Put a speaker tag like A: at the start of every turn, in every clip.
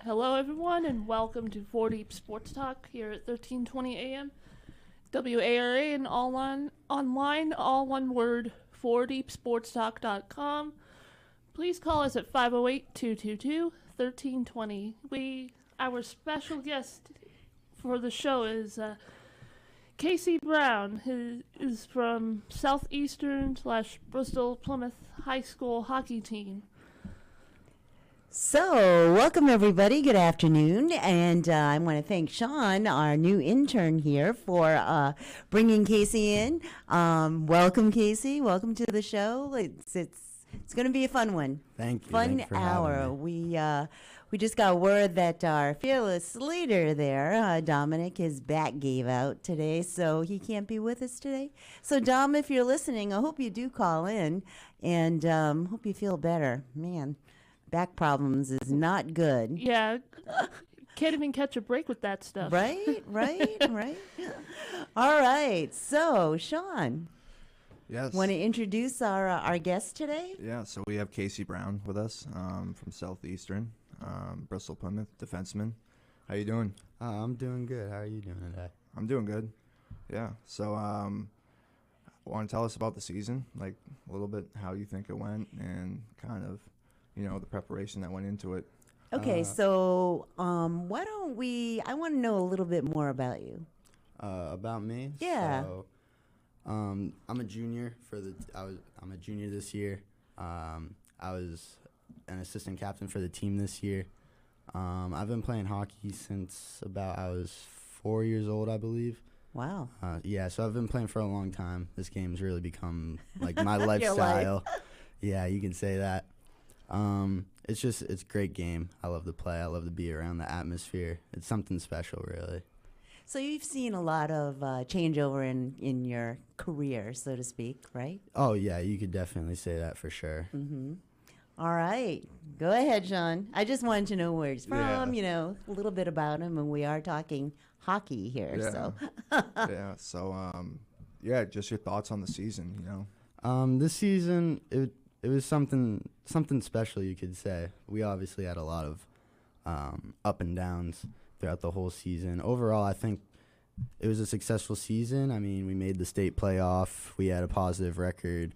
A: Hello, everyone, and welcome to 4 Deep Sports Talk here at 1320 AM. WARA and online, all one word, 4deepsportstalk.com. Please call us at 508-222-1320. Our special guest for the show is Casey Brown, who is from Southeastern/Bristol Plymouth High School hockey team.
B: So, welcome everybody. Good afternoon, and I want to thank Sean, our new intern here, for bringing Casey in. Welcome, Casey. Welcome to the show. It's going to be a fun one.
C: Thank you.
B: Fun hour. We just got word that our fearless leader there, Dominic, his back gave out today, so he can't be with us today. So, Dom, if you're listening, I hope you do call in, and hope you feel better, man. Back problems is not good.
A: Yeah, can't even catch a break with that stuff.
B: Right. All right, so Sean,
D: Yes.
B: want to introduce our guest today?
D: Yeah, so we have Casey Brown with us from Southeastern, Bristol Plymouth, defenseman. How you doing?
C: I'm doing good. How are you doing today?
D: I'm doing good. Yeah, so want to tell us about the season, like a little bit how you think it went and kind of, the preparation that went into it.
B: Okay, so why don't I want to know a little bit more about you.
C: About me?
B: Yeah.
C: So, I'm a junior I'm a junior this year. I was an assistant captain for the team this year. I've been playing hockey since about I was 4 years old, I believe.
B: Wow.
C: Yeah, so I've been playing for a long time. This game's really become like my lifestyle. Yeah, you can say that. It's a great game. I love to play. I love to be around the atmosphere. It's something special, really.
B: So you've seen a lot of changeover in your career, so to speak, right?
C: Oh, yeah, you could definitely say that for sure.
B: Mm-hmm. All right. Go ahead, Sean. I just wanted to know where he's from, a little bit about him, and we are talking hockey here.
D: Yeah.
B: So.
D: Yeah, so, just your thoughts on the season,
C: This season, it was something special, you could say. We obviously had a lot of up and downs throughout the whole season. Overall, I think it was a successful season. I mean, we made the state playoff. We had a positive record.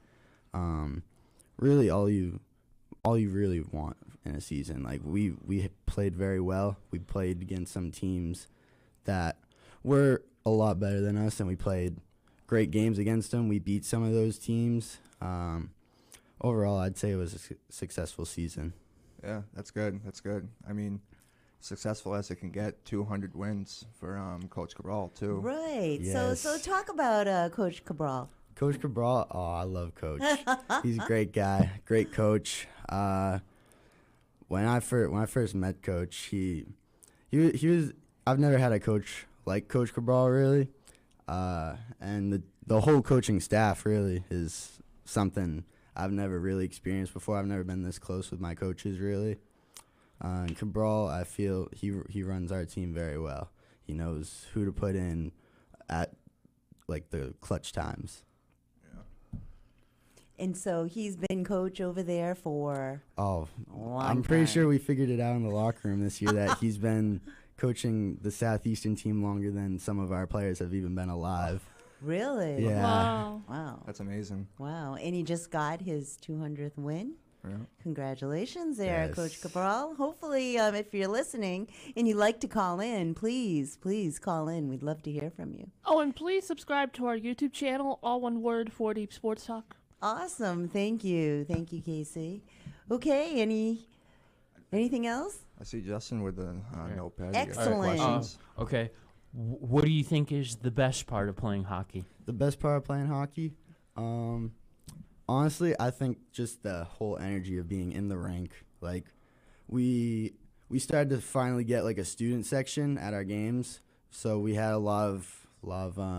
C: Really, all you really want in a season. Like we played very well. We played against some teams that were a lot better than us, and we played great games against them. We beat some of those teams. Overall, I'd say it was a successful season.
D: Yeah, that's good. I mean, successful as it can get, 200 wins for Coach Cabral, too.
B: Right.
C: Yes.
B: So talk about Coach Cabral.
C: Coach Cabral, I love Coach. He's a great guy, great coach. When I first met Coach, he was. I've never had a coach like Coach Cabral, really, and the whole coaching staff really is something I've never really experienced before. I've never been this close with my coaches, really. And Cabral, I feel he runs our team very well. He knows who to put in at like the clutch times.
D: Yeah.
B: And so he's been coach over there for a long
C: I'm pretty
B: time.
C: sure we figured it out in the locker room this year that he's been coaching the Southeastern team longer than some of our players have even been alive.
B: Really?
C: Yeah.
B: Wow.
D: That's amazing.
B: Wow. And he just got his 200th win.
D: Yeah.
B: Congratulations there,
C: Yes.
B: Coach Cabral. Hopefully, if you're listening and you'd like to call in, please call in. We'd love to hear from you.
A: Oh, and please subscribe to our YouTube channel, all one word, 4 Deep Sports Talk.
B: Awesome. Thank you, Casey. Okay, anything else?
D: I see Justin with the notepad.
B: Excellent.
D: Questions?
E: Okay. What do you think is the best part of playing hockey?
C: The best part of playing hockey? Honestly, I think just the whole energy of being in the rink. Like, we started to finally get like a student section at our games, so we had a lot of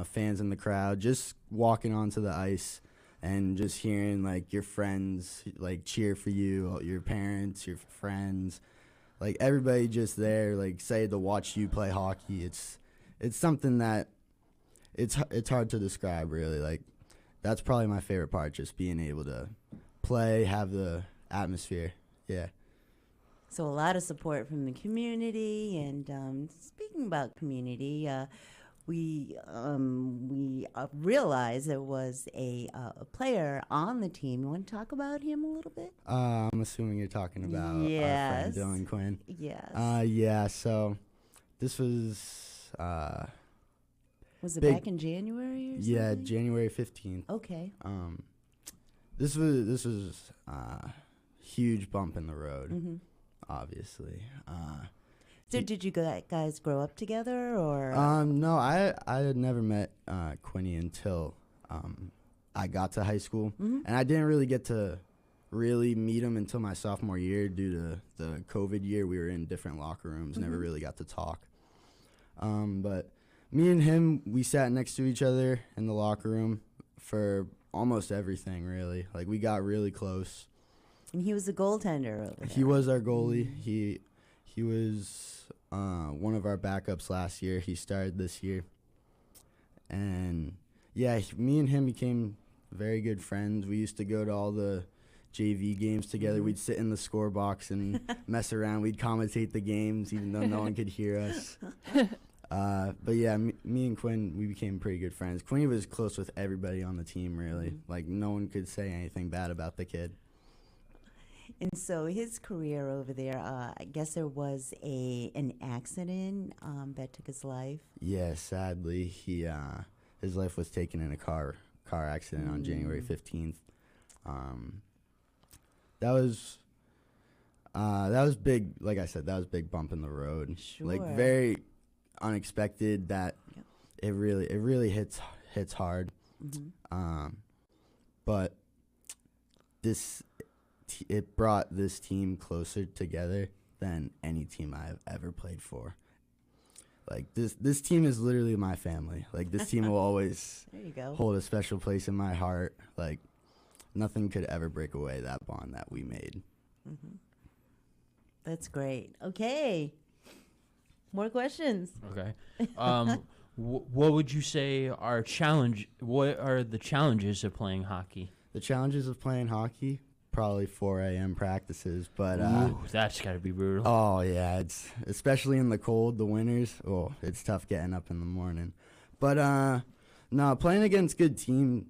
C: fans in the crowd just walking onto the ice and just hearing like your friends like cheer for you, your parents, your friends, like everybody just there like excited to watch you play hockey. It's something that it's hard to describe, really. Like, that's probably my favorite part, just being able to play, have the atmosphere. Yeah.
B: So a lot of support from the community. And speaking about community, we realized there was a player on the team. You want to talk about him a little bit?
C: I'm assuming you're talking about our friend
B: Yes.
C: Dylan Quinn.
B: Yes.
C: Yeah. So this was
B: Was it
C: big-
B: back in January or something?
C: yeah, January 15th.
B: Okay.
C: This was huge bump in the road,
B: Mm-hmm.
C: obviously.
B: So did you guys grow up together, or?
C: No, I had never met Quinny until I got to high school,
B: Mhm.
C: and I didn't really get to really meet him until my sophomore year due to the COVID year. We were in different locker rooms, never
B: Mhm.
C: really got to talk. But me and him, we sat next to each other in the locker room for almost everything, really. Like, we got really close.
B: And he was a goaltender over there.
C: He was our goalie. He was one of our backups last year. He started this year. And, yeah, me and him became very good friends. We used to go to all the JV games together.
B: Mhm.
C: We'd sit in the score box and mess around. We'd commentate the games even though no one could hear us. But, yeah, me and Quinn, we became pretty good friends. Quinn was close with everybody on the team, really.
B: Mhm.
C: Like, no one could say anything bad about the kid.
B: And so his career over there, I guess there was an accident that took his life.
C: Yeah, sadly, his life was taken in a car accident on January 15th. That was big. Like I said, that was big bump in the road. Like,
B: Sure.
C: very unexpected. That
B: Yep.
C: it really hits hard.
B: Mm-hmm.
C: But it brought this team closer together than any team I've ever played for. Like, this team is literally my family. Like, this team will always
B: There you go.
C: hold a special place in my heart. Like, nothing could ever break away that bond that we made.
B: Mm-hmm. That's great. Okay. More questions.
E: Okay. What would you say are what are the challenges of playing hockey?
C: The challenges of playing hockey, probably 4 a.m. practices, but
E: Ooh, that's got to be brutal.
C: oh yeah, it's especially in the cold, the winters. Oh, it's tough getting up in the morning. But no, playing against good teams,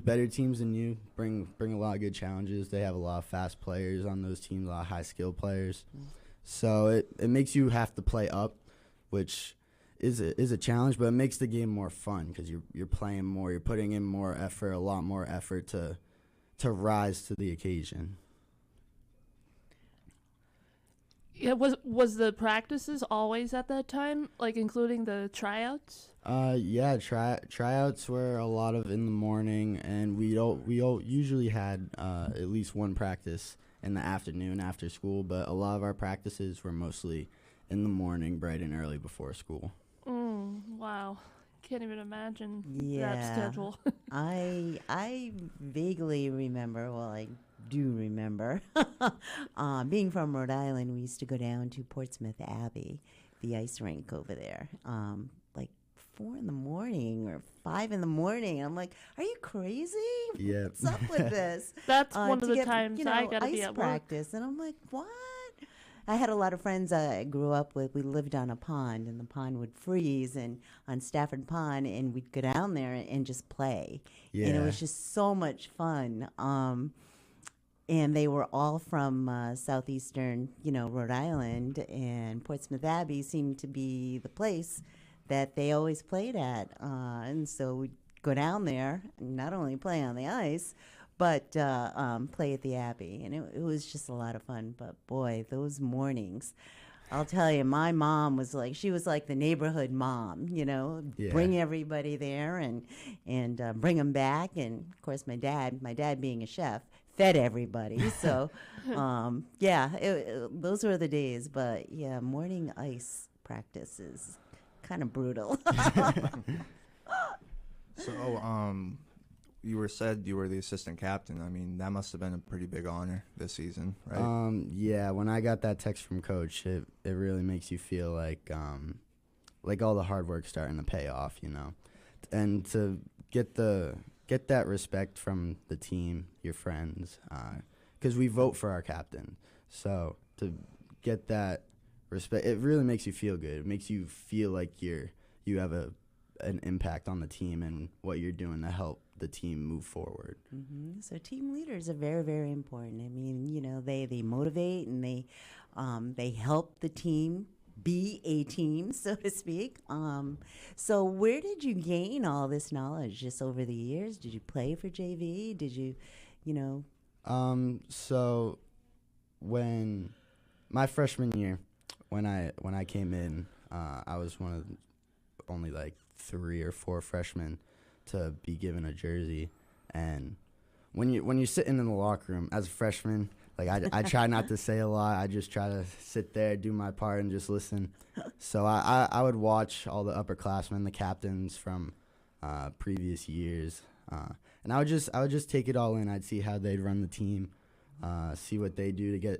C: better teams than you bring a lot of good challenges. They have a lot of fast players on those teams, a lot of high skilled players. So it makes you have to play up, which is a challenge, but it makes the game more fun because you're playing more, you're putting in more effort, a lot more effort to rise to the occasion.
A: Yeah, was the practices always at that time, like including the tryouts?
C: Yeah, tryouts were a lot of in the morning, and we usually had at least one practice in the afternoon after school, but a lot of our practices were mostly in the morning, bright and early before school.
A: Wow. Can't even imagine
B: Yeah.
A: that schedule.
B: I vaguely remember, well, I do remember, being from Rhode Island, we used to go down to Portsmouth Abbey, the ice rink over there, like 4 in the morning or 5 in the morning. I'm like, are you crazy?
C: Yep.
B: What's up with this?
A: That's one
B: to
A: of the
B: get,
A: times I gotta
B: ice
A: be at work.
B: practice. And I'm like, what? I had a lot of friends I grew up with. We lived on a pond, and the pond would freeze, and on Stafford Pond, and we'd go down there and just play. And it
C: Yeah.
B: was just so much fun. And they were all from southeastern, Rhode Island, and Portsmouth Abbey seemed to be the place that they always played at. And so we'd go down there, and not only play on the ice, but play at the Abbey. And it was just a lot of fun. But boy, those mornings, I'll tell you, my mom was like, she was like the neighborhood mom,
C: Yeah.
B: bring everybody there and bring them back. And of course, my dad being a chef, fed everybody. So, yeah, those were the days. But yeah, morning ice practice is kind of brutal.
D: So, you said you were the assistant captain. I mean, that must have been a pretty big honor this season, right?
C: Yeah, when I got that text from Coach, it really makes you feel like all the hard work starting to pay off, and to get that respect from the team, your friends, because we vote for our captain. So to get that respect. It really makes you feel good. It makes you feel like you have an impact on the team and what you're doing to help the team move forward.
B: So team leaders are very, very important. I mean, they motivate and they help the team be a team, so to speak. So where did you gain all this knowledge? Just over the years? Did you play for JV? Did you,
C: So when my freshman year, when I came in, I was one of only like 3 or 4 freshmen to be given a jersey. And when you're sitting in the locker room as a freshman, like I try not to say a lot. I just try to sit there, do my part, and just listen. So I would watch all the upperclassmen, the captains from previous years, and I would just take it all in. I'd see how they'd run the team, see what they do to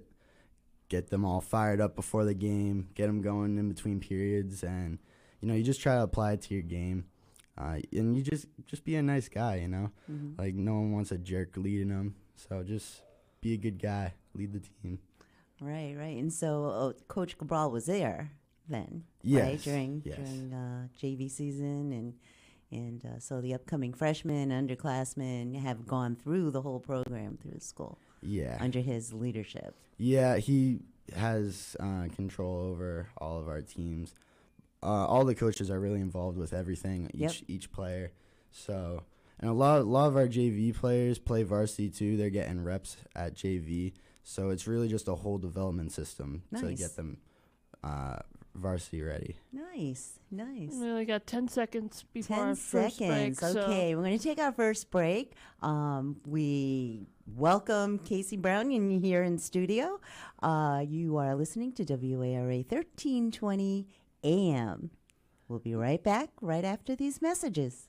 C: get them all fired up before the game, get them going in between periods, and you just try to apply it to your game. And you just be a nice guy, Like no one wants a jerk leading them, so just be a good guy, lead the team.
B: Right. And so Coach Cabral was there then,
C: yes,
B: right? During JV season, and so the upcoming freshmen, underclassmen have gone through the whole program through the school.
C: Yeah.
B: Under his leadership.
C: Yeah, he has control over all of our teams. All the coaches are really involved with everything, each player. So, and a lot of our JV players play varsity too. They're getting reps at JV. So it's really just a whole development system to get them varsity ready.
B: Nice.
A: We only got 10 seconds before
B: 10
A: our first break.
B: seconds. Okay, we're going to take our first break. We welcome Casey Brown here in studio. You are listening to WARA 1320 AM. We'll be right back right after these messages.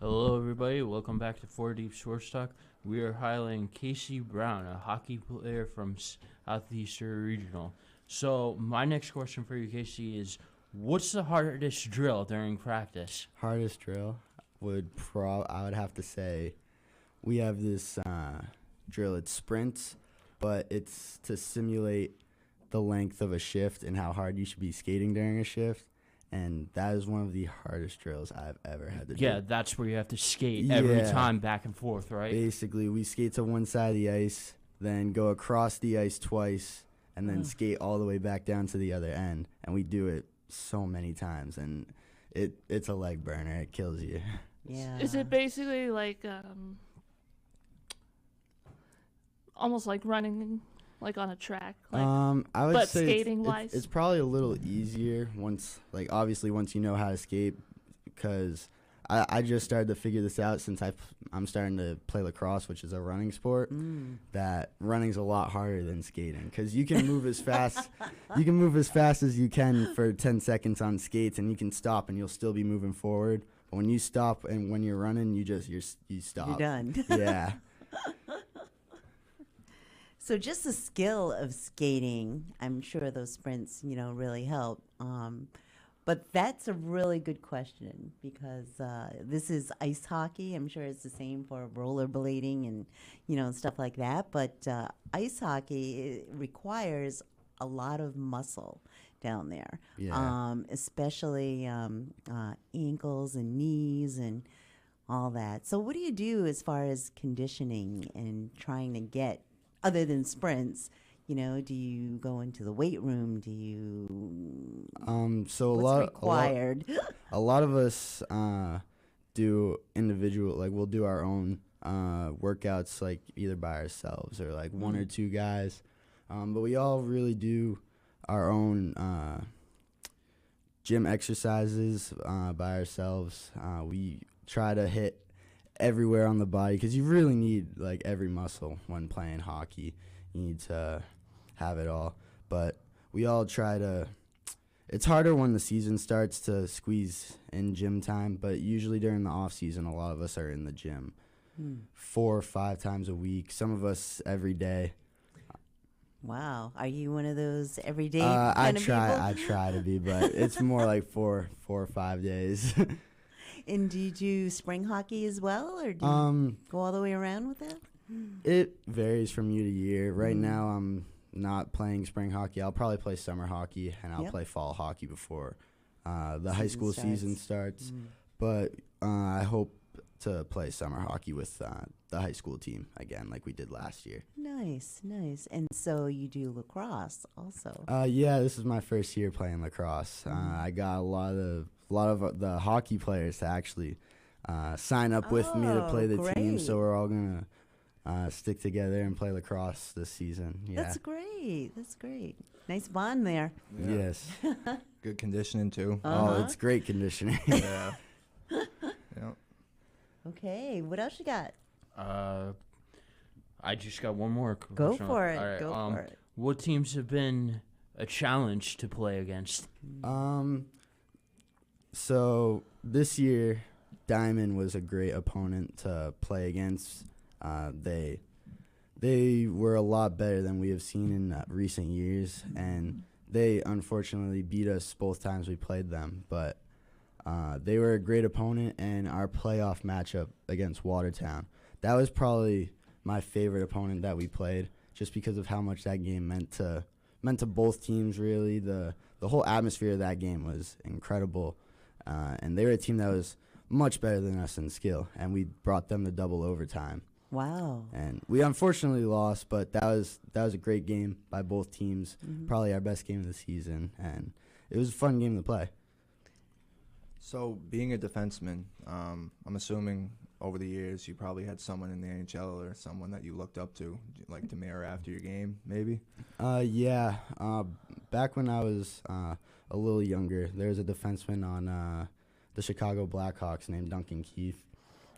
E: Hello, everybody. Welcome back to 4 Deep Sports Talk. We are highlighting Casey Brown, a hockey player from Southeastern Regional. So my next question for you, Casey, is what's the hardest drill during practice?
C: Hardest drill I would have to say we have this drill. It's sprints, but it's to simulate the length of a shift and how hard you should be skating during a shift. And that is one of the hardest drills I've ever had to do.
E: Yeah, that's where you have to skate every time back and forth, right?
C: Basically, we skate to one side of the ice, then go across the ice twice, and then
B: Ugh.
C: skate all the way back down to the other end. And we do it so many times, and it's a leg burner. It kills you.
B: Yeah.
A: Is it basically like almost like running like on a track? Like,
C: I would
A: but
C: say
A: skating-wise?
C: it's probably a little easier once, like, obviously once you know how to skate, because I just started to figure this out since I'm starting to play lacrosse, which is a running sport. That running's a lot harder than skating, because you can move as fast as you can for 10 seconds on skates, and you can stop and you'll still be moving forward. But when you stop and when you're running, you stop.
B: You're done.
C: Yeah.
B: So just the skill of skating, I'm sure those sprints, really help. But that's a really good question, because this is ice hockey. I'm sure it's the same for rollerblading and, stuff like that. But ice hockey, it requires a lot of muscle down there,
C: Yeah.
B: especially ankles and knees and all that. So what do you do as far as conditioning and trying to get, other than sprints? Do you go into the weight room? Do you?
C: So
B: What's required?
C: a lot of us do individual, like we'll do our own workouts, like either by ourselves or like one or two guys. But we all really do our own gym exercises by ourselves. We try to hit everywhere on the body, because you really need like every muscle when playing hockey. You need to have it all. But we all try to, it's harder when the season starts to squeeze in gym time, but usually during the off season, a lot of us are in the gym 4 or 5 times a week, some of us every day.
B: Wow. Are you one of those everyday
C: I
B: kind of
C: try
B: people?
C: I try to be, but it's more like 4 or 5 days.
B: And do you do spring hockey as well, or do you go all the way around with that?
C: It varies from year to year. Right now I'm not playing spring hockey. I'll probably play summer hockey, and I'll
B: Yep.
C: play fall hockey before the high school
B: Season
C: season starts. But I hope to play summer hockey with the high school team again, like we did last year.
B: Nice, nice. And so you do lacrosse also.
C: Yeah, this is my first year playing lacrosse. I got a lot of the hockey players to actually sign up with me to play the team,
B: great.
C: so we're all gonna stick together and play lacrosse this season. Yeah.
B: That's great. That's great. Nice bond there.
D: Yeah.
C: Yes.
D: Good conditioning too.
C: Oh, it's great conditioning.
D: Yeah. Yeah.
B: Okay, what else you got?
E: I just got one more question.
B: Go for it.
E: All right,
B: Go for it.
E: What teams have been a challenge to play against?
C: So this year, Diamond was a great opponent to play against. They were a lot better than we have seen in recent years, and they unfortunately beat us both times we played them. But they were a great opponent, and our playoff matchup against Watertown, that was probably my favorite opponent that we played, just because of how much that game meant to both teams. Really, the whole atmosphere of that game was incredible, and they were a team that was much better than us in skill, and we brought them to double overtime.
B: Wow.
C: And we unfortunately lost, but that was a great game by both teams. Probably our best game of the season, and it was a fun game to play.
D: So, being a defenseman, I'm assuming over the years you probably had someone in the NHL or someone that you looked up to, like to mirror after your game, maybe?
C: Yeah. Back when I was a little younger, there was a defenseman on the Chicago Blackhawks named Duncan Keith,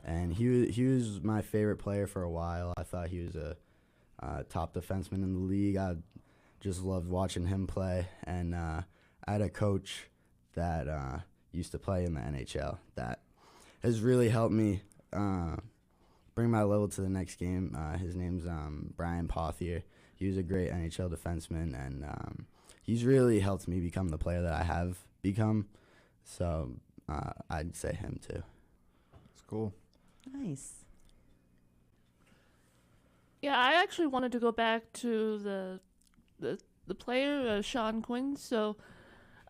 C: and he was my favorite player for a while. I thought he was a top defenseman in the league. I just loved watching him play, and I had a coach that used to play in the NHL that has really helped me bring my level to the next game. His name's Brian Pothier. He was a great NHL defenseman, and he's really helped me become the player that I have become. So I'd say him too.
D: It's cool.
B: Nice.
A: Yeah, I actually wanted to go back to the player, Sean Quinn. So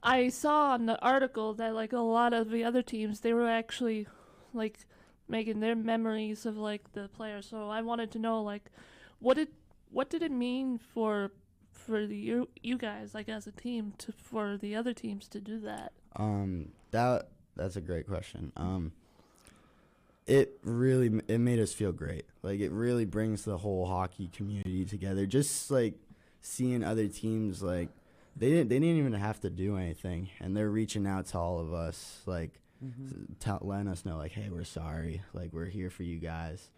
A: I saw on the article that like a lot of the other teams, they were actually like making their memories of like the player. So I wanted to know like what what did it mean for you guys, like as a team, for the other teams to do that?
C: That's a great question. It made us feel great. Like, it really brings the whole hockey community together. Just like seeing other teams, like they didn't even have to do anything, and they're reaching out to all of us, like letting us know, like, hey, we're sorry, like we're here for you guys.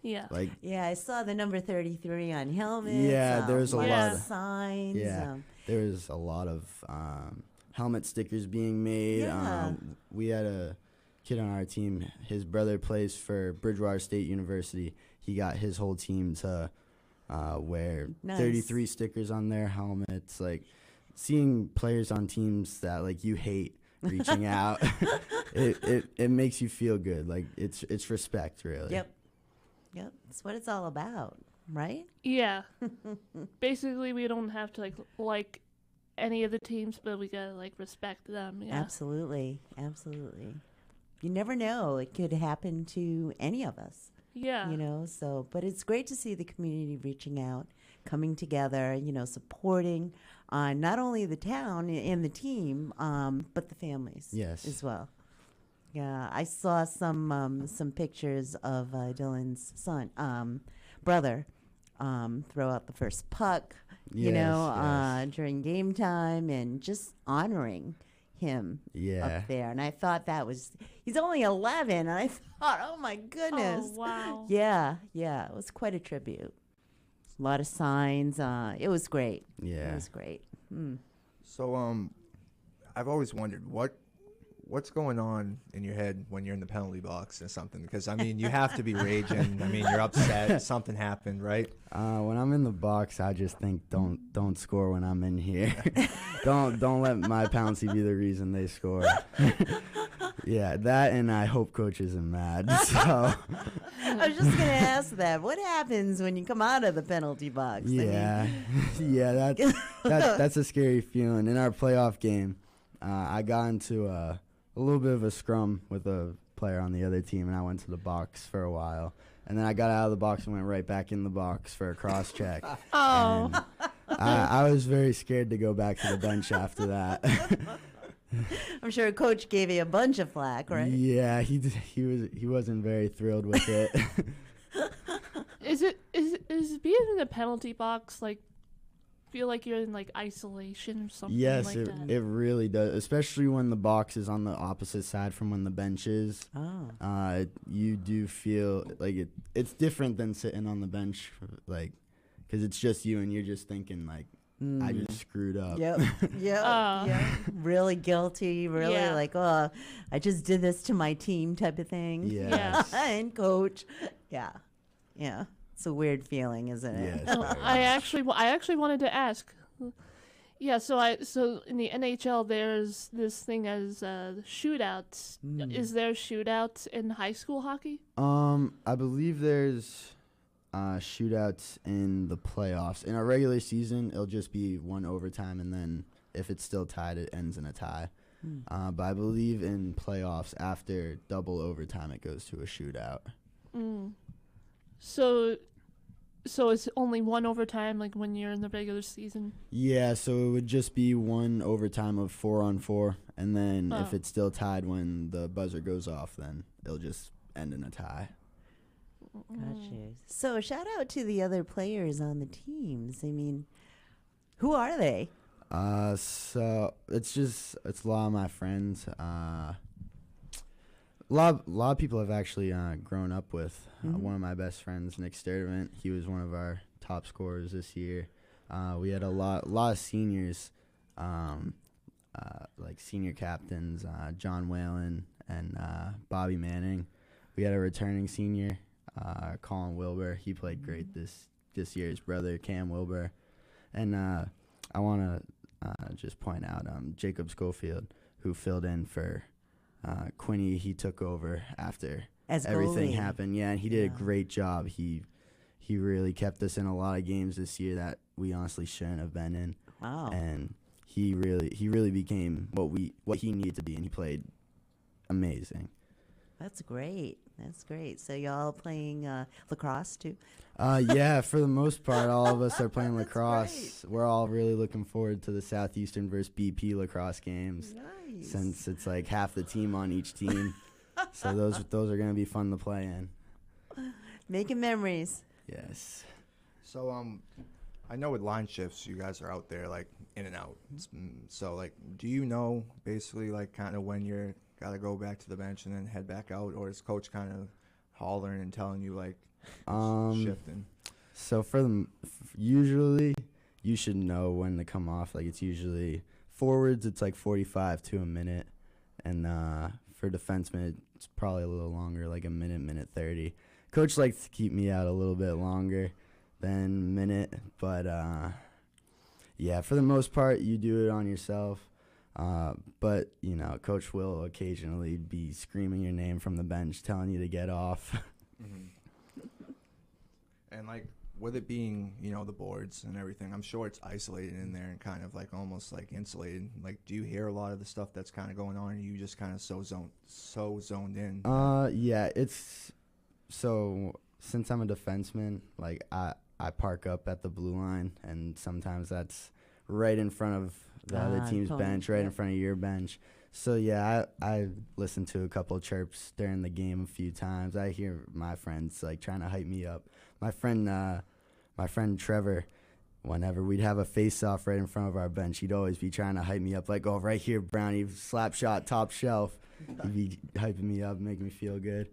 A: Yeah.
C: Like,
B: Yeah, I saw the number 33 on helmets.
C: Yeah, there was a
B: lot
A: lot
B: of
A: of-
B: signs.
C: Yeah. there was a lot of helmet stickers being made.
B: Yeah.
C: We had a kid on our team. His brother plays for Bridgewater State University. He got his whole team to wear
B: Nice.
C: 33 stickers on their helmets. Like, seeing players on teams that, like, you hate reaching out, it makes you feel good. Like, it's respect, really.
B: Yep. That's what it's all about, right?
A: Yeah. Basically, we don't have to like any of the teams, but we gotta like respect them. Yeah.
B: Absolutely. You never know. It could happen to any of us.
A: Yeah.
B: So, but it's great to see the community reaching out, coming together, supporting not only the town and the team, but the families
C: Yes.
B: as well. Yeah, I saw some pictures of Dylan's brother, throw out the first puck,
C: Yes.
B: during game time, and just honoring him
C: Yeah.
B: up there. And I thought he's only 11, and I thought, oh my goodness.
A: Oh wow.
B: Yeah, it was quite a tribute. A lot of signs. It was great.
C: Yeah.
B: It was great.
D: So, I've always wondered what's going on in your head when you're in the penalty box or something, because I mean, you have to be raging. I mean, you're upset. Something happened, right?
C: When I'm in the box, I just think don't score when I'm in here. don't let my penalty be the reason they score. Yeah, that, and I hope coach isn't mad. So
B: I was just going to ask that. What happens when you come out of the penalty box?
C: yeah, that's a scary feeling. In our playoff game, I got into a little bit of a scrum with a player on the other team, and I went to the box for a while. And then I got out of the box and went right back in the box for a cross check.
A: Oh.
C: And I was very scared to go back to the bench after that.
B: I'm sure Coach gave you a bunch of flack, right?
C: Yeah, he wasn't very thrilled with it.
A: Is being in the penalty box like feel like you're in like isolation or something
C: Yes,
A: like that?
C: it really does, especially when the box is on the opposite side from when the bench is.
B: Oh.
C: You do feel like it's different than sitting on the bench, like, because it's just you and you're just thinking like, I just screwed up.
B: Yep. Really guilty, really
A: Yeah.
B: like, oh, I just did this to my team type of thing.
C: Yes.
B: And coach. Yeah. It's a weird feeling, isn't it?
C: Yes.
A: I actually wanted to ask. Yeah, so in the NHL there's this thing as shootouts. Is there shootouts in high school hockey?
C: I believe there's shootouts in the playoffs. In our regular season, it'll just be one overtime, and then if it's still tied, it ends in a tie. But I believe in playoffs, after double overtime, it goes to a shootout.
A: So it's only one overtime, like when you're in the regular season.
C: Yeah, so it would just be one overtime of 4-on-4, and then if
A: Oh.
C: it's still tied when the buzzer goes off, then it'll just end in a tie.
B: Gotcha. So shout out to the other players on the teams. I mean, who are they?
C: So it's a lot of my friends. A lot of people I've actually grown up with. One of my best friends, Nick Sturdivant, he was one of our top scorers this year. We had a lot of seniors, like senior captains, John Whalen and Bobby Manning. We had a returning senior, Colin Wilbur. He played great this year. His brother, Cam Wilbur. And I want to just point out Jacob Schofield, who filled in for Quinny. He took over after
B: As
C: everything
B: goalie.
C: happened. Yeah, and he did a great job. He really kept us in a lot of games this year that we honestly shouldn't have been in.
B: Wow.
C: And he really became what he needed to be, and he played amazing.
B: That's great. That's great. So y'all playing lacrosse too?
C: Yeah, for the most part, all of us are playing
B: That's
C: lacrosse. We're all really looking forward to the Southeastern versus BP lacrosse games,
B: Nice.
C: since it's like half the team on each team. So those are gonna be fun to play in.
B: Making memories.
C: Yes.
D: So I know with line shifts, you guys are out there like in and out. So like, do you know basically like kind of when you're gotta go back to the bench and then head back out, or is coach kind of hollering and telling you like shifting?
C: So usually you should know when to come off. Like it's usually forwards, it's like 45 to a minute, and for defensemen, it's probably a little longer, like a minute 30. Coach likes to keep me out a little bit longer than a minute, but yeah, for the most part, you do it on yourself. But you know, coach will occasionally be screaming your name from the bench, telling you to get off.
D: And like with it being, you know, the boards and everything, I'm sure it's isolated in there and kind of like almost like insulated. Like, do you hear a lot of the stuff that's kind of going on, or you just kind of so zoned in?
C: Yeah, it's so since I'm a defenseman, like I park up at the blue line, and sometimes that's right in front of the other team's
B: opponent,
C: bench, right in
B: yep.
C: front of your bench. So yeah, I listened to a couple of chirps during the game a few times. I hear my friends like trying to hype me up. My friend Trevor, whenever we'd have a face-off right in front of our bench, he'd always be trying to hype me up, like, oh, right here, Brownie, slap shot, top shelf. He'd be hyping me up, making me feel good.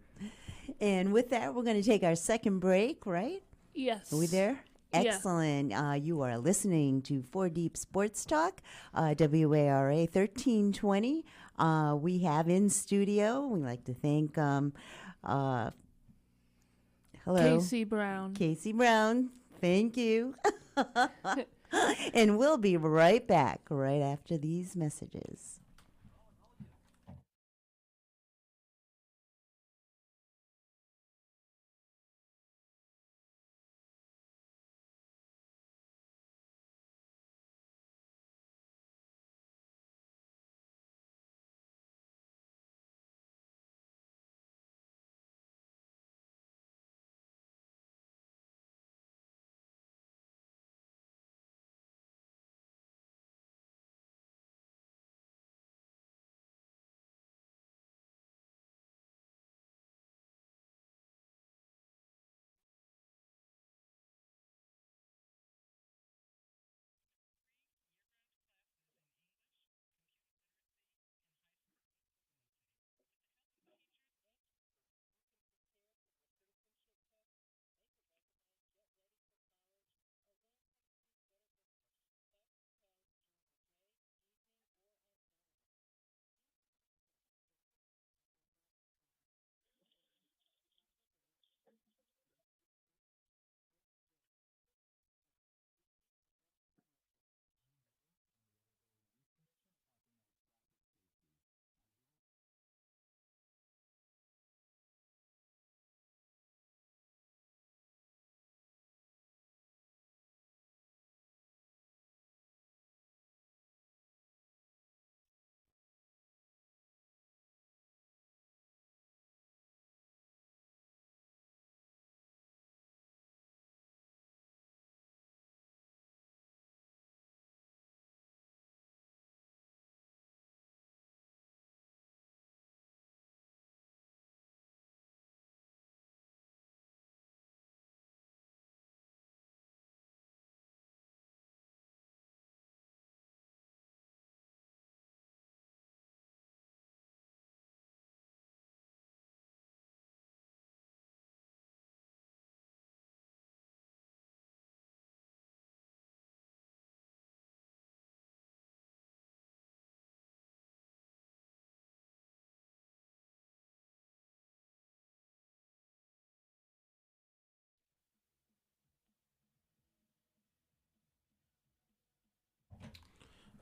B: And with that, we're going to take our second break, right?
A: Yes.
B: Are we there?
A: Yeah.
B: Excellent. You are listening to 4 Deep Sports Talk, WARA 1320. We have in studio, we like to thank, hello.
A: Casey Brown.
B: Casey Brown. Thank you. And we'll be right back right after these messages.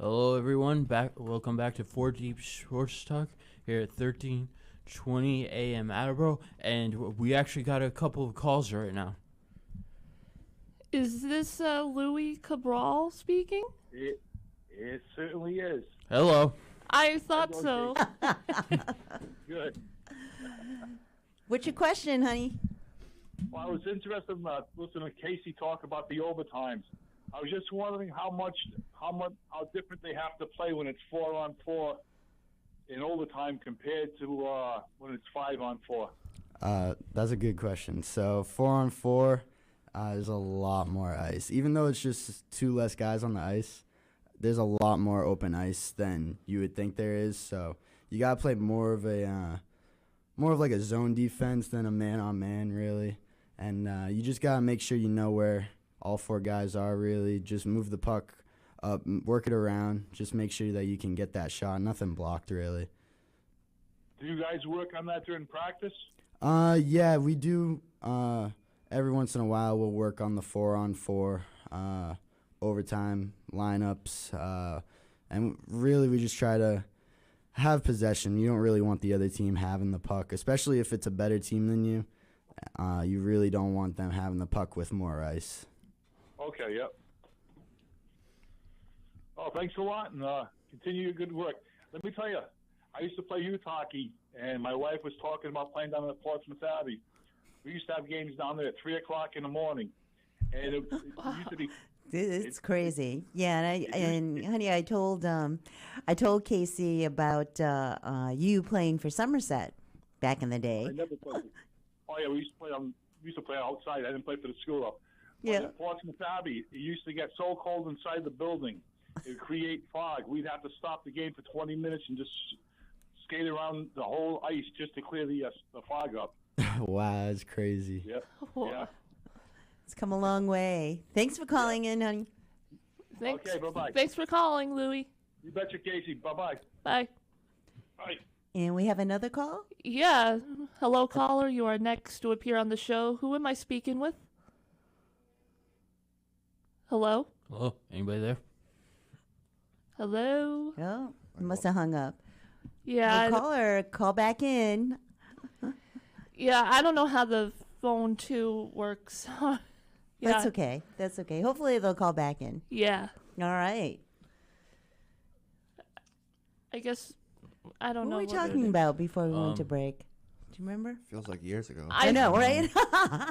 E: Hello, everyone. Welcome back to 4 Deep Sports Talk here at 1320 AM Attleboro, and we actually got a couple of calls right now.
A: Is this Louis Cabral speaking?
F: It certainly is.
E: Hello.
A: I thought
F: Hello,
A: so.
F: Good.
B: What's your question, honey?
F: Well, I was interested in listening to Casey talk about the overtimes. I was just wondering how different they have to play when it's 4-on-4 in overtime compared to when it's 5-on-4.
C: That's a good question. So 4-on-4, there's a lot more ice. Even though it's just 2 less guys on the ice, there's a lot more open ice than you would think there is. So you gotta play more of like a zone defense than a man-on-man, really. And you just gotta make sure you know where all 4 guys are. Really, just move the puck up, work it around. Just make sure that you can get that shot. Nothing blocked, really.
F: Do you guys work on that during practice?
C: Yeah, we do. Every once in a while, we'll work on the 4-on-4 overtime lineups, and really we just try to have possession. You don't really want the other team having the puck, especially if it's a better team than you. You really don't want them having the puck with more ice.
F: Okay, yep. Oh, thanks a lot, and continue your good work. Let me tell you, I used to play youth hockey, and my wife was talking about playing down at Portsmouth Abbey. We used to have games down there at 3 o'clock in the morning, and it used to be.
B: It's crazy. Yeah, and honey, I told Casey about you playing for Somerset back in the day.
F: I never played. Oh yeah, we used to play outside. I didn't play for the school though.
B: Yeah.
F: But at Portsmouth Abbey, it used to get so cold inside the building, it would create fog. We'd have to stop the game for 20 minutes and just skate around the whole ice just to clear the fog up.
C: Wow, that's crazy.
F: Yep. Yeah.
B: It's come a long way. Thanks for calling in, honey.
A: Thanks.
F: Okay, bye-bye.
A: Thanks for calling, Louie.
F: You betcha, Casey. Bye-bye.
A: Bye.
F: Bye.
B: And we have another call?
A: Yeah. Hello, caller. You are next to appear on the show. Who am I speaking with? Hello?
E: Hello? Anybody there?
A: Hello?
B: Oh, must have hung up.
A: Yeah.
B: Caller, call back in.
A: Yeah, I don't know how the phone too works. Yeah.
B: That's okay. That's okay. Hopefully they'll call back in.
A: Yeah.
B: All right.
A: I guess I don't
B: What
A: know.
B: were we
A: what
B: talking
A: it-
B: about before we went to break? Do you remember?
D: Feels like years ago.
B: I know, right?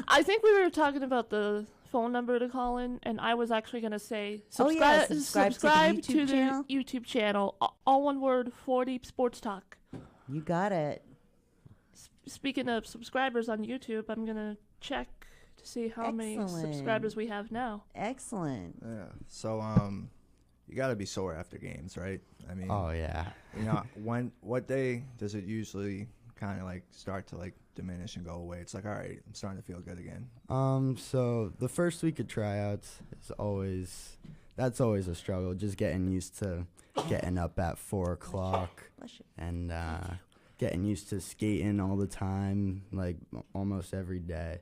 A: I think we were talking about the phone number to call in, and I was actually going to say
B: Oh, yeah,
A: subscribe
B: subscribe
A: to
B: to the YouTube
A: the
B: channel.
A: YouTube channel. All one word, 4 Deep Sports Talk.
B: You got it.
A: Speaking of subscribers on YouTube, I'm going to check to see how many
B: Excellent.
A: subscribers we have now.
B: Excellent.
D: Yeah. So you got to be sore after games, right? I mean,
C: Oh yeah.
D: you know, what day does it usually kind of like start to like diminish and go away? It's like, all right, I'm starting to feel good again.
C: So the first week of tryouts is always a struggle. Just getting used to getting up at 4 o'clock
B: Bless you.
C: and getting used to skating all the time, like almost every day.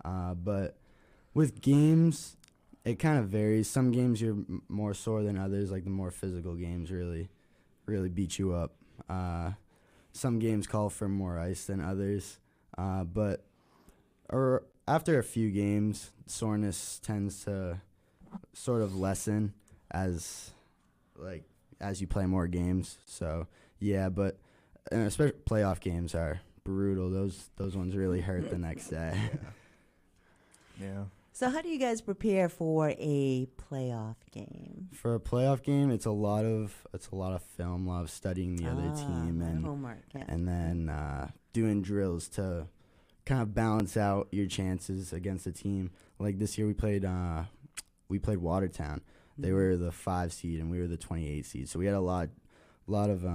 C: But with games, it kind of varies. Some games you're more sore than others. Like the more physical games really beat you up. Some games call for more ice than others. But after a few games, soreness tends to sort of lessen as you play more games. So yeah, but especially playoff games are brutal. Those ones really hurt the next day.
D: Yeah.
B: So how do you guys prepare for a playoff game?
C: For a playoff game, it's a lot of film, a lot of studying the other team, and
B: homework. Yeah.
C: and then doing drills to kind of balance out your chances against the team. Like this year, we played Watertown. They were the 5 seed, and we were the 28 seed. So we had a lot of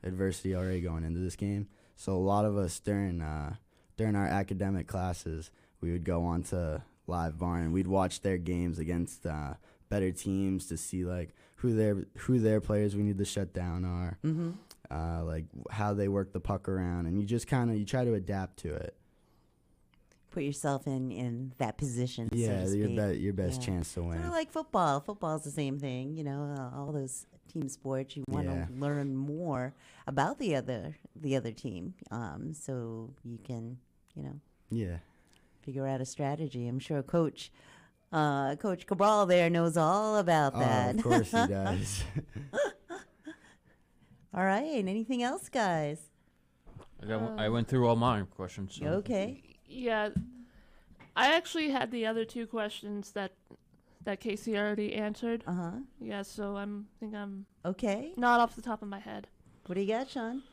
C: adversity already going into this game. So a lot of us during our academic classes, we would go on to Live Barn and we'd watch their games against better teams to see like who their players we need to shut down are, like how they work the puck around, and you try to adapt to it.
B: Put yourself in that position.
C: Yeah,
B: so to speak.
C: your best
B: Yeah.
C: chance to win.
B: Sort of like football. Football's the same thing. You know, all those team sports. You want
C: Yeah.
B: to learn more about the other team, so you can,
C: Yeah.
B: figure out a strategy. I'm sure Coach Cabral there knows all about that.
C: Oh, of course he does.
B: All right. Anything else, guys?
E: I went through all my questions. So.
B: Okay.
A: Yeah, I actually had the other two questions that Casey already answered.
B: Uh huh.
A: Yeah, so think I'm
B: Okay.
A: not off the top of my head.
B: What do you got, Sean?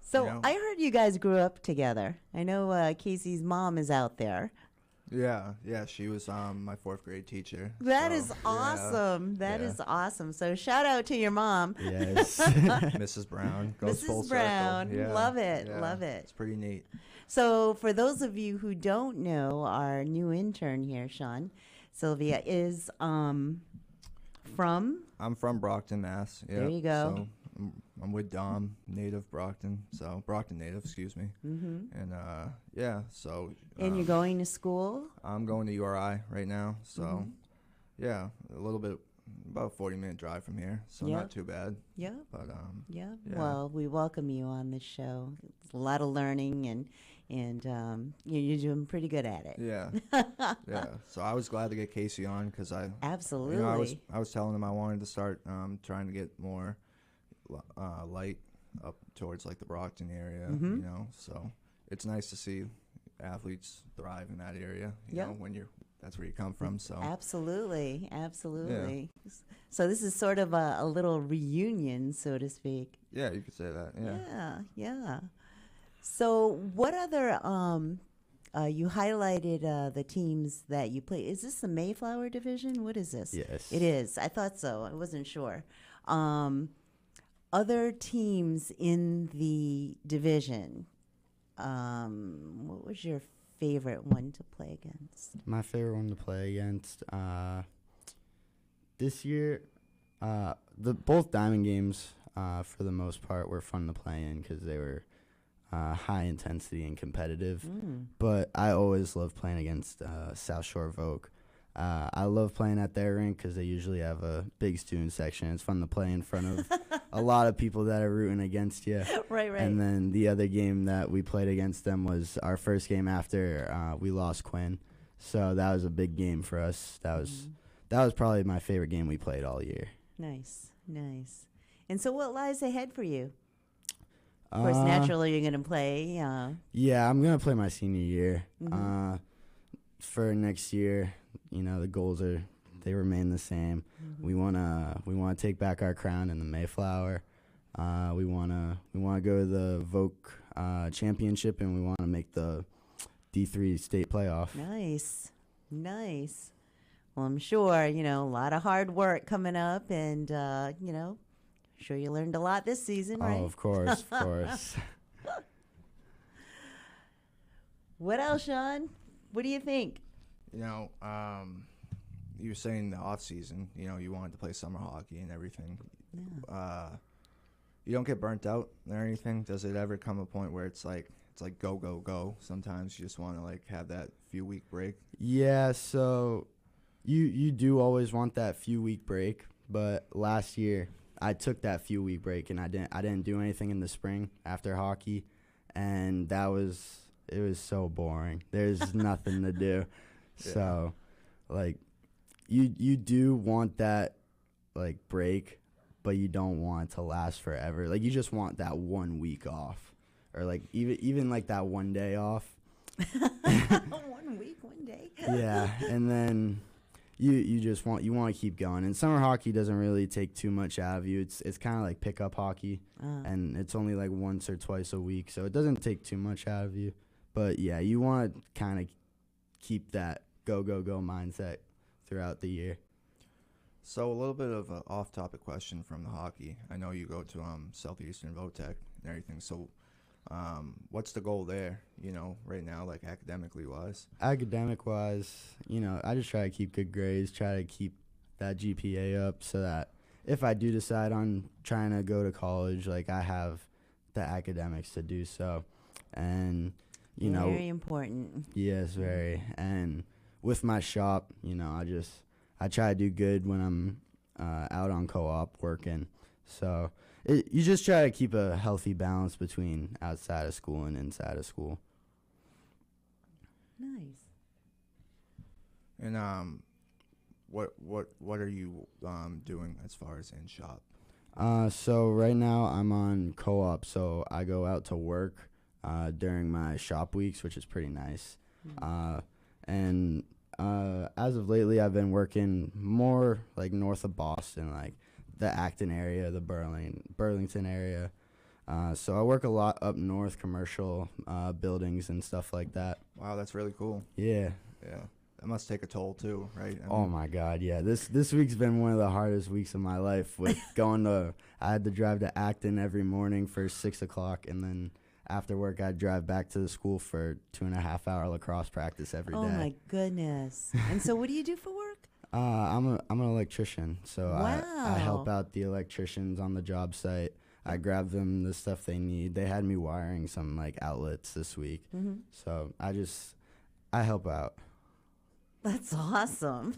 D: So
B: I heard you guys grew up together. I know Casey's mom is out there.
D: yeah, she was my 4th grade teacher.
B: That
D: so,
B: is awesome. That
D: yeah.
B: is awesome. So shout out to your mom.
C: Yes.
D: Mrs. Brown goes full
B: Mrs. Brown.
D: circle. Yeah,
B: Love it.
D: yeah,
B: Love it.
D: It's pretty neat.
B: So for those of you who don't know, our new intern here, Sean, Sylvia, is from?
D: I'm from Brockton, Mass.
B: There you go.
D: So I'm with Dom, native Brockton. So Brockton native, excuse me.
B: Mm-hmm.
D: And yeah, so.
B: And you're going to school?
D: I'm going to URI right now. So
B: Mhm.
D: yeah, a little bit, about a 40-minute drive from here. So
B: Yep.
D: not too bad.
B: Yeah.
D: But
B: Yeah.
D: Yeah.
B: Well, we welcome you on this show. It's a lot of learning, and you're doing pretty good at it.
D: yeah, yeah. So I was glad to get Casey on because
B: Absolutely.
D: You know, I was telling him I wanted to start trying to get more light up towards like the Brockton area.
B: Mhm.
D: You know, so it's nice to see athletes thrive in that area. You
B: Yep.
D: know, when that's where you come from. So
B: Absolutely. Absolutely. So this is sort of a little reunion, so to speak.
D: yeah, you could say that. Yeah.
B: Yeah. Yeah. So what other you highlighted the teams that you play. Is this the Mayflower division? What is this?
C: Yes.
B: It is. I thought so. I wasn't sure. Other teams in the division. What was your favorite one to play against?
C: My favorite one to play against this year, both Diamond games for the most part were fun to play in because they were high intensity and competitive. But I always love playing against South Shore Vogue. I love playing at their rink because they usually have a big student section. It's fun to play in front of a lot of people that are rooting against you.
B: Right.
C: And then the other game that we played against them was our first game after we lost Quinn. So that was a big game for us. That was probably my favorite game we played all year.
B: Nice. And so what lies ahead for you? Of course, naturally, you're going to play.
C: Yeah, I'm going to play my senior year.
B: Mhm.
C: For next year, you know, the goals they remain the same.
B: Mm-hmm.
C: We want to take back our crown in the Mayflower. We want to go to the Vogue championship, and we want to make the D3 state playoff.
B: Nice. Well, I'm sure, a lot of hard work coming up, and, sure you learned a lot this season, right?
C: Oh, of course.
B: What else, Sean? What do you think?
D: You know, you were saying the off season, you know, you wanted to play summer hockey and everything.
B: Yeah.
D: You don't get burnt out or anything? Does it ever come a point where it's like go? Sometimes you just want to like have that few week break.
C: Yeah, so you do always want that few week break, but last year I took that few week break and I didn't do anything in the spring after hockey, and it was so boring. There's nothing to do.
D: Yeah.
C: So like you do want that like break, but you don't want it to last forever. Like you just want that 1 week off, or like even like that 1 day off.
B: 1 week, 1 day.
C: Yeah, and then you just want to keep going. And summer hockey doesn't really take too much out of you. It's kind of like pickup hockey, and it's only like once or twice a week, so it doesn't take too much out of you. But yeah, you want to kind of keep that go mindset throughout the year.
D: So a little bit of an off-topic question from the hockey. I know you go to Southeastern Votech and everything. So what's the goal there, you know, right now, like academically wise?
C: Academic-wise, you know, I just try to keep good grades, try to keep that GPA up so that if I do decide on trying to go to college, like I have the academics to do so. And, you know.
B: Very important.
C: Yes, very. And with my shop, you know, I try to do good when I'm out on co-op working. So you just try to keep a healthy balance between outside of school and inside of school.
B: Nice.
D: And what are you doing as far as in shop?
C: So right now I'm on co-op, so I go out to work during my shop weeks, which is pretty nice. And as of lately, I've been working more like north of Boston, like the Acton area, the Burlington area. So I work a lot up north, commercial buildings and stuff like that.
D: Wow, that's really cool.
C: Yeah.
D: Yeah, that must take a toll too, right?
C: Oh my God, yeah. This week's been one of the hardest weeks of my life with going to. I had to drive to Acton every morning for 6 o'clock, and then after work I'd drive back to the school for 2.5 hour lacrosse practice every day.
B: Oh my goodness! And so, what do you do for work?
C: I'm an electrician, so I help
B: Wow.
C: out the electricians on the job site. I grab them the stuff they need. They had me wiring some like outlets this week, so I help out.
B: That's awesome.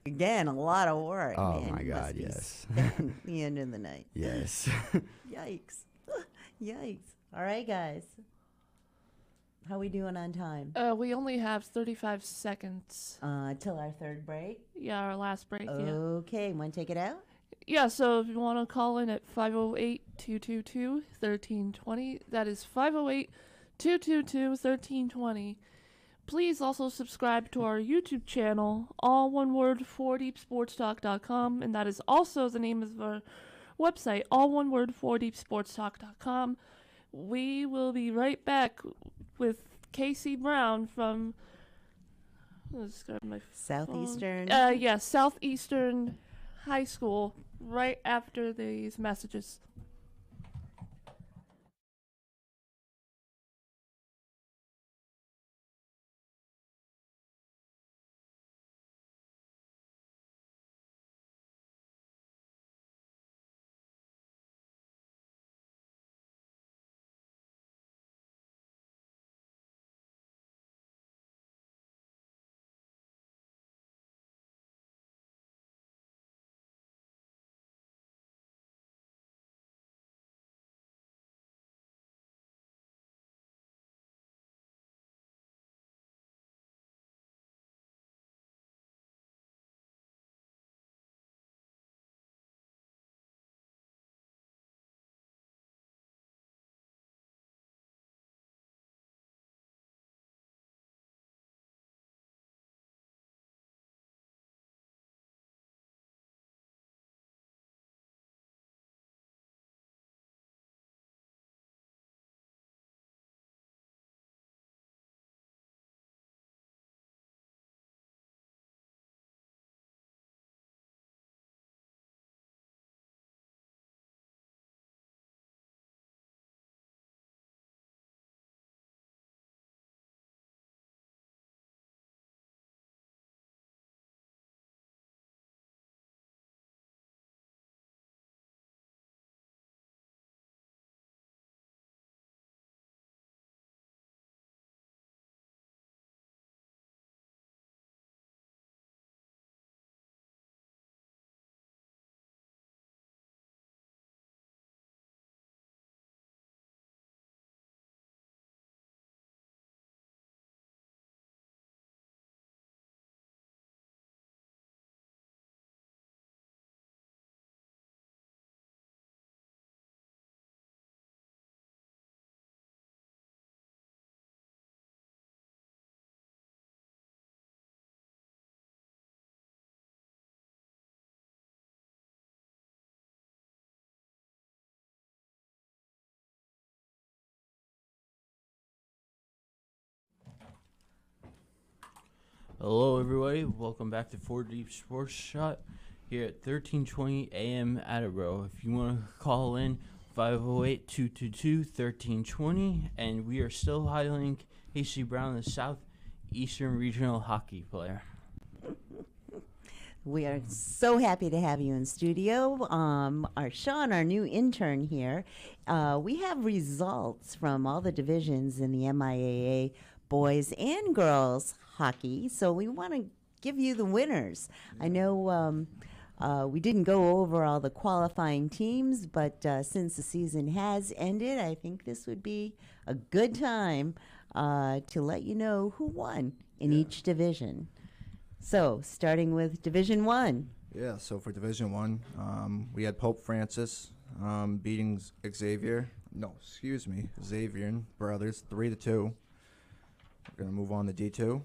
B: Again, a lot of work.
C: Oh
B: Man,
C: my
B: you must
C: God,
B: be
C: yes.
B: spent the end of the night.
C: Yes.
B: Yikes! Yikes! All right, guys. How we doing on time?
A: We only have 35 seconds.
B: Till our third break.
A: Yeah, our last break. Yeah.
B: Okay, want to take it out?
A: Yeah, so if you want to call in at 508-222-1320, that is 508-222-1320. Please also subscribe to our YouTube channel, all one word, 4deepsportstalk.com, and that is also the name of our website, all one word, 4deepsportstalk.com. We will be right back with Casey Brown from, let's grab my
B: Southeastern.
A: yeah, Southeastern High School, right after these messages.
E: Hello, everybody. Welcome back to 4 Deep Sports Shot here at 1320 AM Attleboro. If you want to call in, 508-222-1320. And we are still highlighting Casey Brown, the Southeastern Regional Hockey player.
B: We are so happy to have you in studio. Our Sean, our new intern here, we have results from all the divisions in the MIAA boys and girls hockey. So we want to give you the winners. I know we didn't go over all the qualifying teams, but since the season has ended, I think this would be a good time to let you know who won in each division. So, starting with Division 1.
D: Yeah, so for Division One, we had Pope Francis beating Xavier. No, excuse me, Xavier Brothers 3-2. We're gonna move on to D2.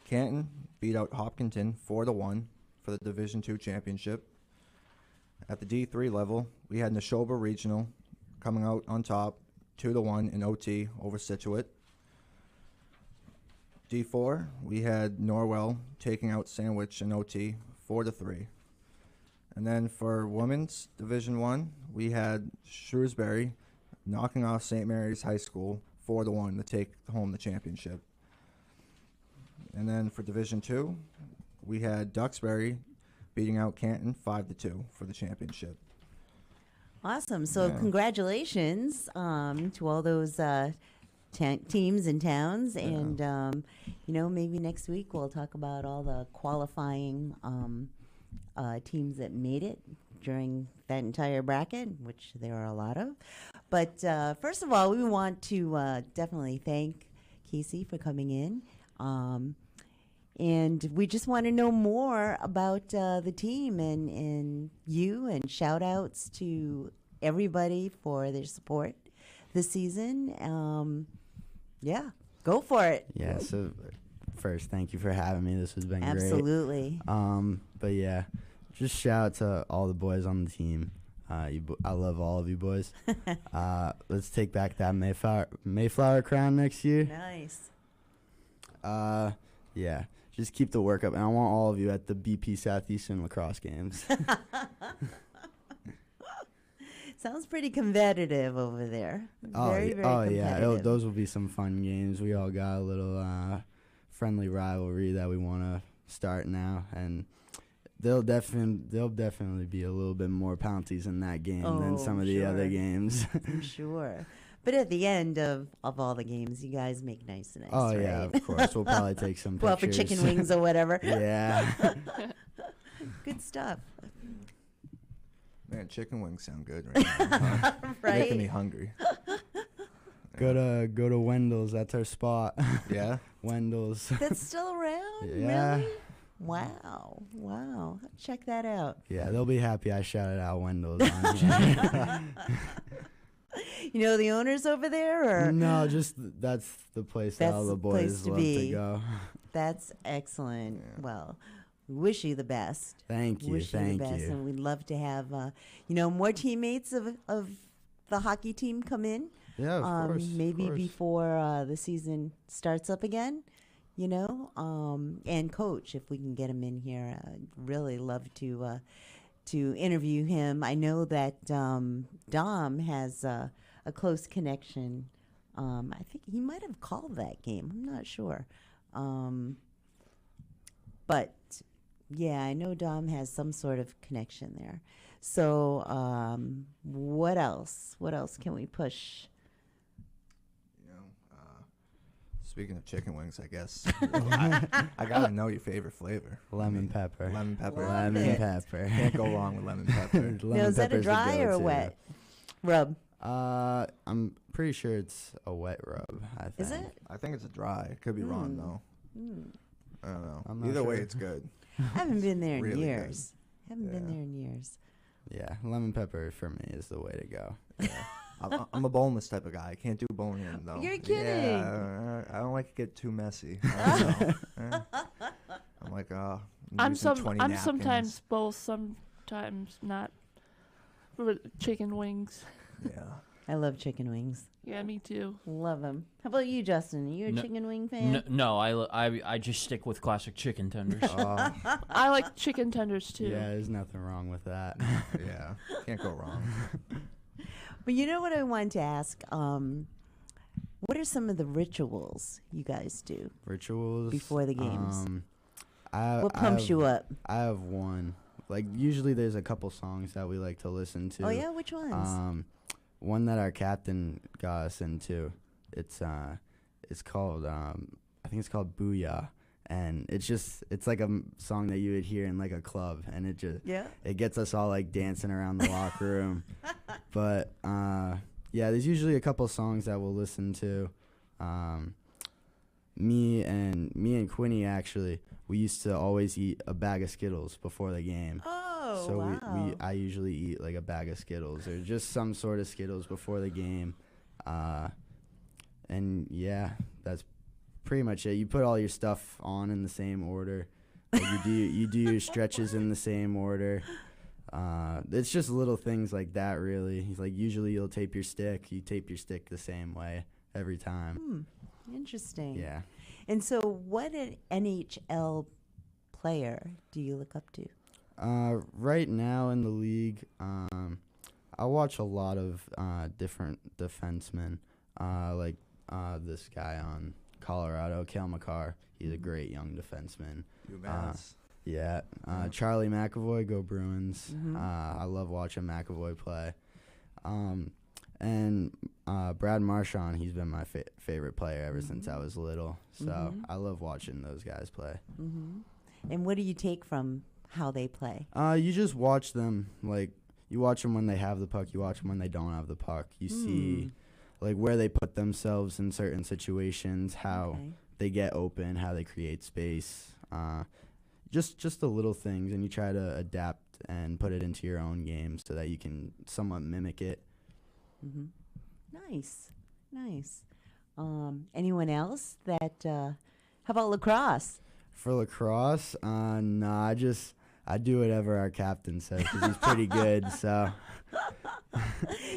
D: Canton beat out Hopkinton 4-1 for the Division Two championship. At the D3 level, we had Neshoba Regional coming out on top 2-1 in OT over Scituate. D4, we had Norwell taking out Sandwich in OT 4-3. And then for women's Division 1, we had Shrewsbury knocking off St. Mary's High School 4-1 to take home the championship. And then for Division 2, we had Duxbury beating out Canton 5-2 for the championship.
B: Awesome. So
D: Yeah.
B: congratulations to all those teams and towns.
D: Yeah.
B: And, maybe next week we'll talk about all the qualifying teams that made it during that entire bracket, which there are a lot of. But first of all, we want to definitely thank Casey for coming in. And we just want to know more about the team and you, and shout outs to everybody for their support this season. Yeah, go for it.
C: Yeah. So first, thank you for having me. This has been
B: Absolutely.
C: great. But yeah, just shout out to all the boys on the team. I love all of you boys. Let's take back that Mayflower crown next year.
B: Nice.
C: Yeah, just keep the work up, and I want all of you at the BP Southeastern lacrosse games.
B: Sounds pretty competitive over there. Very, very
C: yeah,
B: competitive.
C: those will be some fun games. We all got a little friendly rivalry that we want to start now, and they'll definitely be a little bit more penalties in that game than some of the other
B: sure.
C: games.
B: I'm sure. But at the end of all the games, you guys make nice,
C: Oh
B: right?
C: yeah, of course. We'll probably take some
B: Go out for
C: pictures.
B: chicken wings or whatever.
C: Yeah.
B: Good stuff.
D: Man, chicken wings sound good right now. Huh? Making me
B: Right?
D: hungry.
C: Go to Wendell's. That's our spot.
D: Yeah?
C: Wendell's.
B: That's still around?
C: Yeah.
B: Really? Wow. Check that out.
C: Yeah, they'll be happy I shouted out Wendell's on here.
B: You know the owners over there? Or
C: No, just that's the place that
B: That's
C: all the
B: the place
C: boys
B: to
C: love
B: be.
C: to go.
B: That's excellent.
D: Yeah.
B: Well, we wish you the best.
C: Thank you,
B: Wish
C: thank
B: you the best.
C: you.
B: And we'd love to have, more teammates of the hockey team come in.
C: Yeah, of course.
B: Maybe
C: of course.
B: before the season starts up again, and coach, if we can get him in here. I'd really love to interview him. I know that Dom has a close connection. I think he might have called that game. I'm not sure. But yeah, I know Dom has some sort of connection there. So what else? What else can we push?
D: Speaking of chicken wings, I guess I gotta know your favorite flavor.
C: Lemon pepper.
D: Lemon pepper.
B: Love
C: Lemon
B: it.
C: pepper.
D: Can't go wrong with lemon pepper.
C: Lemon
B: Now, is that a
C: pepper's the
B: dry or a
C: go-to.
B: wet rub?
C: I'm pretty sure it's a wet rub. I think.
B: Is it?
D: I think it's a dry. Could be wrong though.
B: Mm.
D: I don't know.
C: I'm not
D: Either way,
C: sure.
D: it's good.
B: I haven't been there in
D: Really good.
B: years. Haven't been
D: Yeah.
B: there in years.
C: Yeah, lemon pepper for me is the way to go.
D: Yeah. I'm a boneless type of guy. I can't do bone in though.
B: You're kidding.
D: Yeah, I don't like to get too messy. I don't know. I'm like,
A: I'm
D: using 20
A: I'm
D: napkins.
A: sometimes both, sometimes not. For chicken wings.
D: Yeah.
B: I love chicken wings.
A: Yeah, me too.
B: Love them. How about you, Justin? Are you a
E: No-
B: chicken wing fan?
E: No, I just stick with classic chicken tenders.
A: I like chicken tenders too.
C: Yeah, there's nothing wrong with that.
D: Yeah. Can't go wrong.
B: But you know what I wanted to ask? What are some of the rituals you guys do?
C: Rituals
B: Before the games. What pumps you up?
C: I have one. Like usually, there's a couple songs that we like to listen to.
B: Oh yeah, which ones?
C: One that our captain got us into. It's called I think it's called Booyah, and it's like a song that you would hear in like a club, and it gets us all like dancing around the locker room. But yeah, there's usually a couple songs that we'll listen to. me and Quinny actually, we used to always eat a bag of Skittles before the game.
B: Oh,
C: So
B: wow.
C: I usually eat like a bag of Skittles or just some sort of Skittles before the game. And yeah, that's pretty much it. You put all your stuff on in the same order. Like you do your stretches in the same order. It's just little things like that, really. He's like, usually you'll tape your stick. You tape your stick the same way every time.
B: Interesting.
C: Yeah.
B: And so, what an NHL player do you look up to?
C: Right now in the league, I watch a lot of different defensemen, like this guy on Colorado, Cale Makar. He's a great young defenseman.
D: UMass.
C: Yeah. Charlie McAvoy, go Bruins. I love watching McAvoy play. And Brad Marchand, he's been my favorite player ever since I was little. So I love watching those guys play.
B: And what do you take from how they play?
C: You just watch them. Like, you watch them when they have the puck. You watch them when they don't have the puck. You see, like, where they put themselves in certain situations, how they get open, how they create space. Just the little things, and you try to adapt and put it into your own game so that you can somewhat mimic it.
B: Nice. Anyone else that, how about lacrosse?
C: For lacrosse, nah, I do whatever our captain says because he's pretty good. So,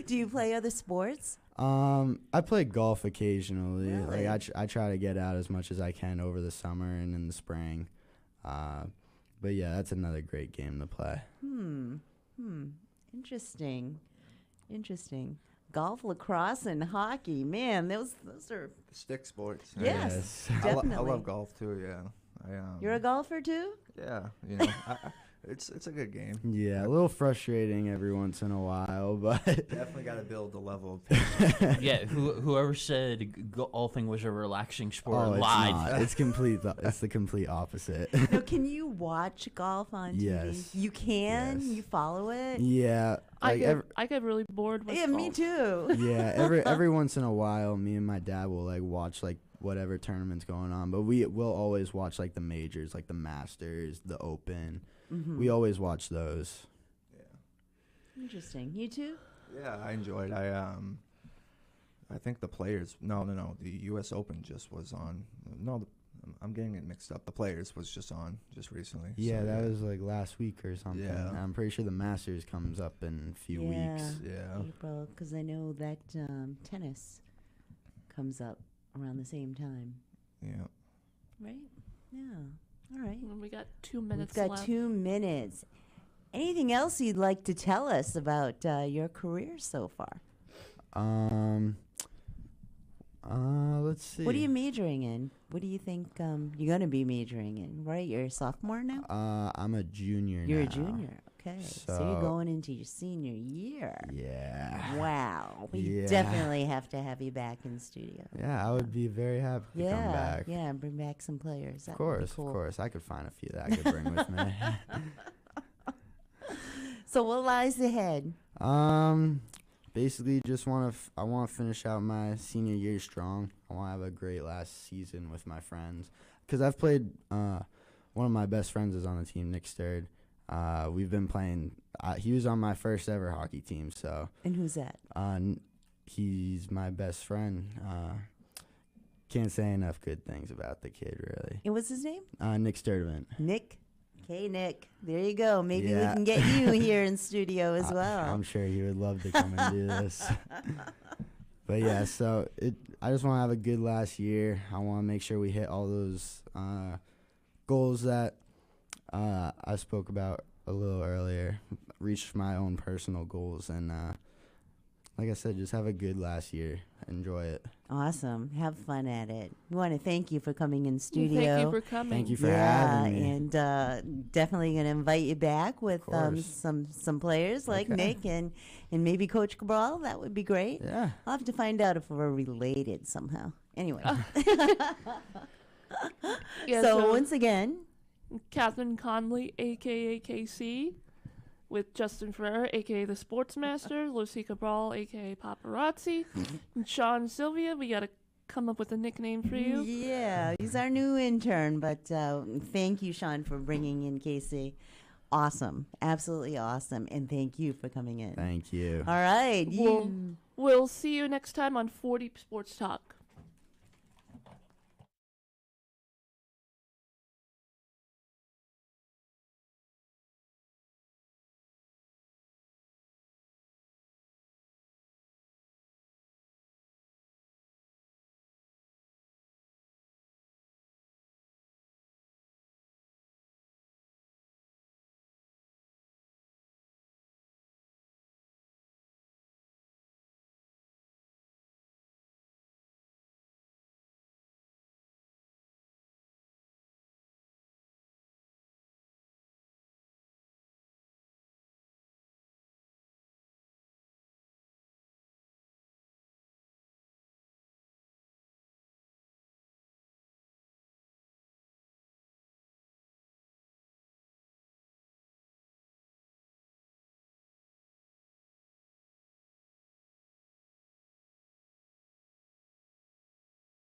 B: Do you play other sports?
C: I play golf occasionally.
B: Really?
C: Like I try to get out as much as I can over the summer and in the spring. But yeah, that's another great game to play.
B: Interesting. Golf, lacrosse, and hockey. Man, those are.
D: Stick sports.
B: Yes,
D: I
B: definitely.
D: love golf too. Yeah.
B: You're a golfer too?
D: Yeah. It's a good game.
C: Yeah, a little frustrating every once in a while, but
D: Definitely got to build the level of patience.
E: Yeah, whoever said golfing was a relaxing sport
C: it's
E: lied.
C: not. It's it's the complete opposite.
B: No, can you watch golf on TV?
C: Yes.
B: You can?
C: Yes.
B: You follow it?
C: Yeah,
A: I
C: like
A: get really bored with
B: Yeah, me
A: golf.
B: too.
C: yeah, every once in a while, me and my dad will like watch like whatever tournament's going on, but we'll always watch like the majors, like the Masters, the Open. We always watch those.
B: Interesting. You too?
D: Yeah, I enjoyed. I think the Players. No. The U.S. Open just was on. No, I'm getting it mixed up. The Players was just on just recently.
C: Yeah,
D: so,
C: that was like last week or something.
D: Yeah.
C: I'm pretty sure the Masters comes up in a few weeks.
D: Yeah.
B: April, because I know that tennis comes up around the same time.
D: Yeah.
B: Right? Yeah. All right.
A: And we got 2 minutes
B: We've got
A: left.
B: 2 minutes. Anything else you'd like to tell us about your career so far?
C: Let's see.
B: What are you majoring in? What do you think you're going to be majoring in? Right? You're a sophomore now?
C: I'm a junior
B: You're
C: now.
B: a junior. Okay. So you're going into your senior year.
C: Yeah.
B: Wow. We
C: Yeah.
B: definitely have to have you back in the studio.
C: Yeah, I would be very happy to come back.
B: Yeah, bring back some players.
C: Of course. I could find a few that I could bring with me.
B: So what lies ahead?
C: Basically, just I want to finish out my senior year strong. I want to have a great last season with my friends. Because I've played, one of my best friends is on the team, Nick Sturd. We've been playing, he was on my first ever hockey team, so.
B: And who's that?
C: He's my best friend. Can't say enough good things about the kid, really.
B: And what's his name?
C: Nick Sturdivant.
B: Nick. Okay, Nick. There you go. Maybe we
C: Yeah.
B: can get you here in studio as well.
C: I'm sure he would love to come and do this. But yeah, so I just want to have a good last year. I want to make sure we hit all those goals that I spoke about a little earlier, reach my own personal goals, and like I said, just have a good last year. Enjoy it.
B: Awesome. Have fun at it. We want to thank you for coming in studio.
A: Thank you for coming.
C: Thank you for having me.
B: And definitely going to invite you back with
C: course.
B: some players like
C: Okay.
B: Nick and maybe Coach Cabral. That would be great.
C: Yeah.
B: I'll have to find out if we're related somehow. Anyway.
A: Yeah,
B: so once again,
A: Catherine Conley, a.k.a. KC, with Justin Ferrer, a.k.a. the Sportsmaster, Lucy Cabral, a.k.a. Paparazzi, and Sean Sylvia. We got a come up with a nickname for you.
B: Yeah, he's our new intern, but thank you, Sean, for bringing in Casey. Awesome. Absolutely awesome. And thank you for coming in.
C: Thank you.
B: All right.
A: We'll see you next time on 40 Sports Talk.